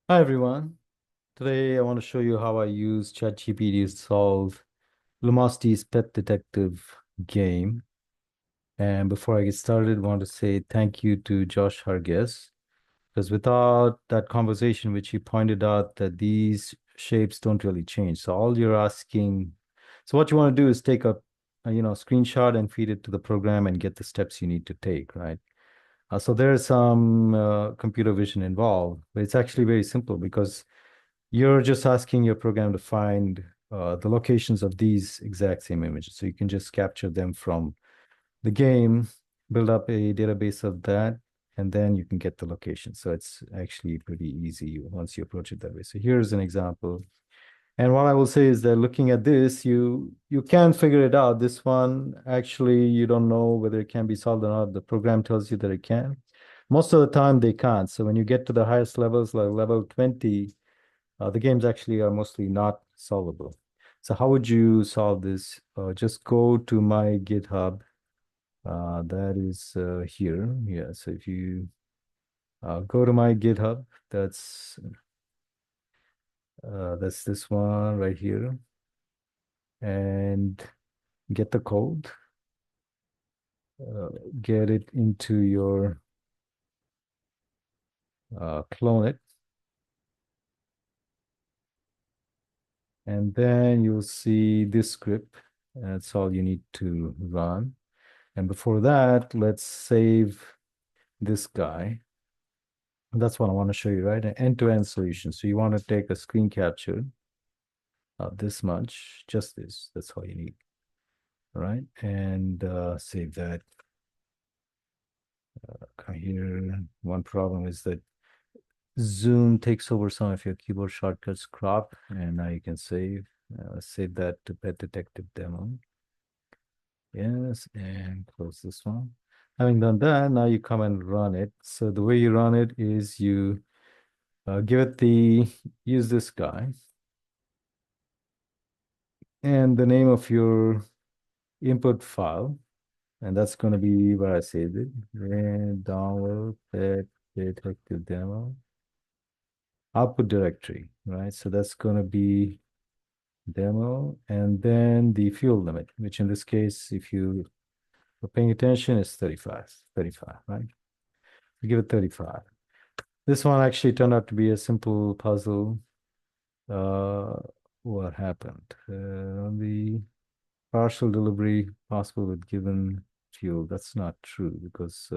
Hi everyone. Today I want to show you how I use ChatGPT to solve Lumosity's pet detective game. And before I get started, I want to say thank you to Josh Hargis, because without that conversation, which he pointed out that these shapes don't really change. So all you're asking, so what you want to do is take a screenshot and feed it to the program and get the steps you need to take, right? So there's some computer vision involved, but it's actually very simple because you're just asking your program to find the locations of these exact same images. So you can just capture them from the game, build up a database of that, and then you can get the location. So it's actually pretty easy once you approach it that way. So here's an example. And what I will say is that looking at this, you can figure it out. This one, actually, you don't know whether it can be solved or not. The program tells you that it can. Most of the time, they can't. So when you get to the highest levels, like level 20, the games actually are mostly not solvable. So how would you solve this? Just go to my GitHub. That is here. Yeah. So if you go to my GitHub, that's this one right here, and get the code. Uh, get it into your clone it, and then you'll see this script. That's all you need to run. And before that, let's save this guy. That's what I want to show you, right? An end-to-end solution. So you want to take a screen capture of this much, just this. That's all you need, right? And save that. Come here. One problem is that Zoom takes over some of your keyboard shortcuts, crop, and now you can save. Save that to Pet Detective demo. Yes, and close this one. Having done that, now you come and run it. So the way you run it is you give it use this guy and the name of your input file, and that's going to be where I saved it. Then download pet detective demo output directory, right? So that's going to be demo, and then the fuel limit, which in this case, if you are paying attention, is 35, right? We give it 35. This one actually turned out to be a simple puzzle. Uh, what happened? The partial delivery possible with given fuel. That's not true because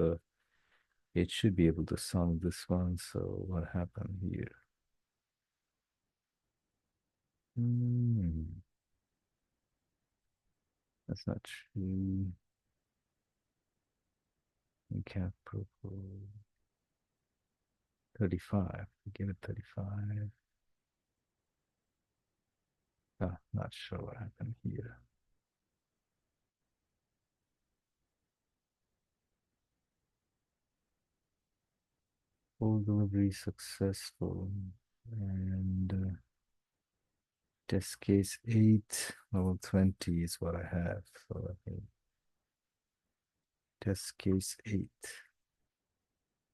it should be able to solve this one. So what happened here? Hmm, that's not true. We can't propose 35. Give it 35. Not sure what happened here. Full delivery successful. And test case 8, level 20 is what I have. So I think test case 8,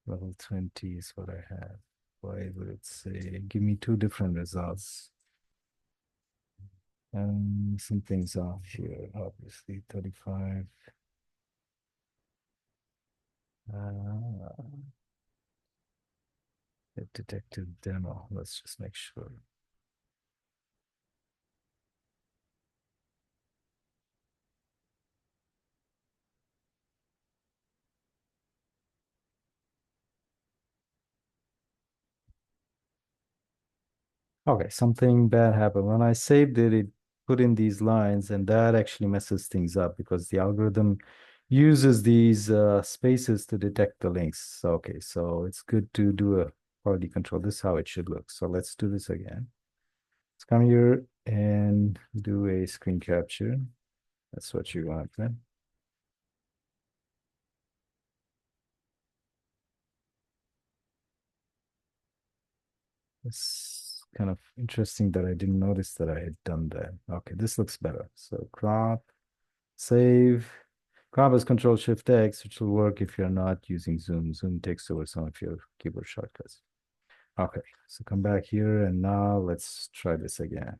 level 20 is what I have. Why would it say, give me two different results? Something's off here, obviously. 35. Uh, detective demo. Let's just make sure. Okay, something bad happened. When I saved it, it put in these lines, and that actually messes things up because the algorithm uses these spaces to detect the links. So, okay, so it's good to do a quality control. This is how it should look. So let's do this again. Let's come here and do a screen capture. That's what you want, right? It's kind of interesting that I didn't notice that I had done that. Okay, this looks better. So crop, save. Crop is Control Shift X, which will work if you're not using Zoom. Zoom takes over some of your keyboard shortcuts. Okay, so come back here and now let's try this again.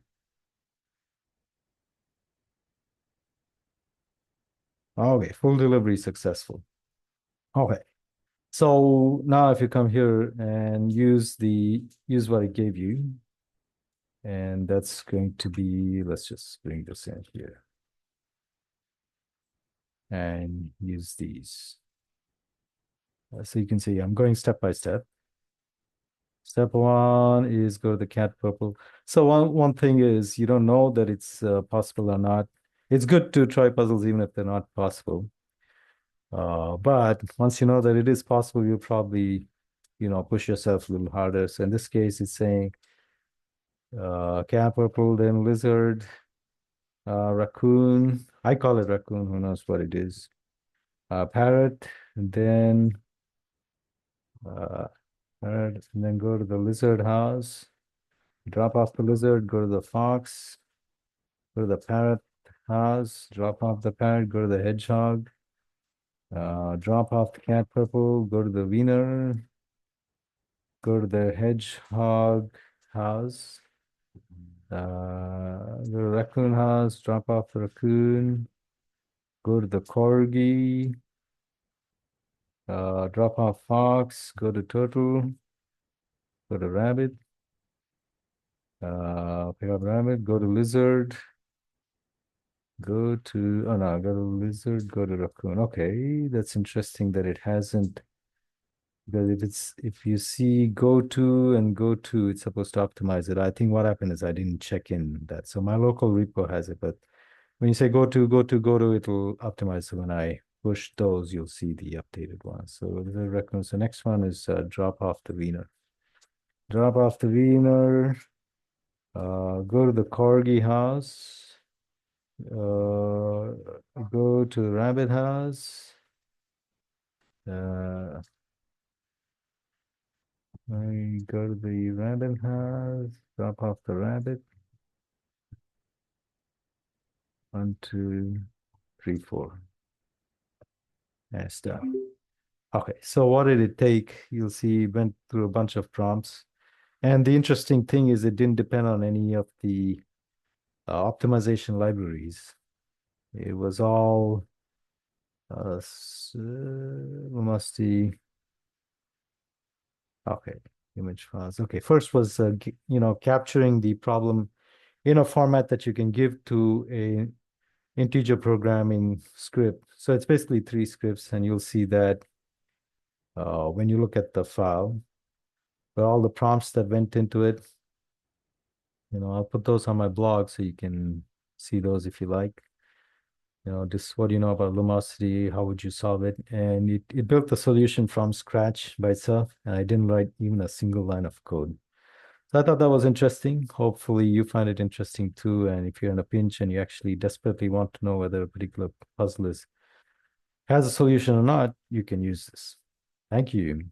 Okay, full delivery successful. Okay, so now if you come here and use what it gave you, and that's going to be, let's just bring this in here and use these. So you can see I'm going step by step. Step one is go to the cat purple. So one thing is you don't know that it's possible or not. It's good to try puzzles even if they're not possible. But once you know that it is possible, you probably, push yourself a little harder. So in this case, it's saying cat purple, then lizard, raccoon. I call it raccoon. Who knows what it is? Parrot, and then uh, parrot, and then go to the lizard house. Drop off the lizard, go to the fox, go to the parrot house, drop off the parrot, go to the hedgehog, drop off the cat purple, go to the wiener, go to the hedgehog house, go to the raccoon house, drop off the raccoon, go to the corgi, drop off fox, go to turtle, go to rabbit, pick up rabbit, go to lizard, go to, oh no, go to lizard, go to raccoon. Okay, that's interesting that it hasn't, because if you see go to and go to, it's supposed to optimize it. I think what happened is I didn't check in that. So my local repo has it, but when you say go to, go to, go to, it'll optimize. So when I push those, you'll see the updated one. So lizard, raccoon. So next one is drop off the wiener. Drop off the wiener. Go to the corgi house. Go to the rabbit house. Uh, I go to the rabbit house, drop off the rabbit. 1, 2, 3, 4. And stop. Okay, so what did it take? You'll see it went through a bunch of prompts. And the interesting thing is it didn't depend on any of the optimization libraries. It was all Lumosity. Okay, image files. Okay, first was capturing the problem in a format that you can give to a integer programming script. So it's basically 3 scripts, and you'll see that when you look at the file, but all the prompts that went into it, I'll put those on my blog so you can see those if you like. Just what do you know about Lumosity? How would you solve it? And it built the solution from scratch by itself, and I didn't write even a single line of code. So I thought that was interesting. Hopefully you find it interesting too. And if you're in a pinch and you actually desperately want to know whether a particular puzzle has a solution or not, you can use this. Thank you.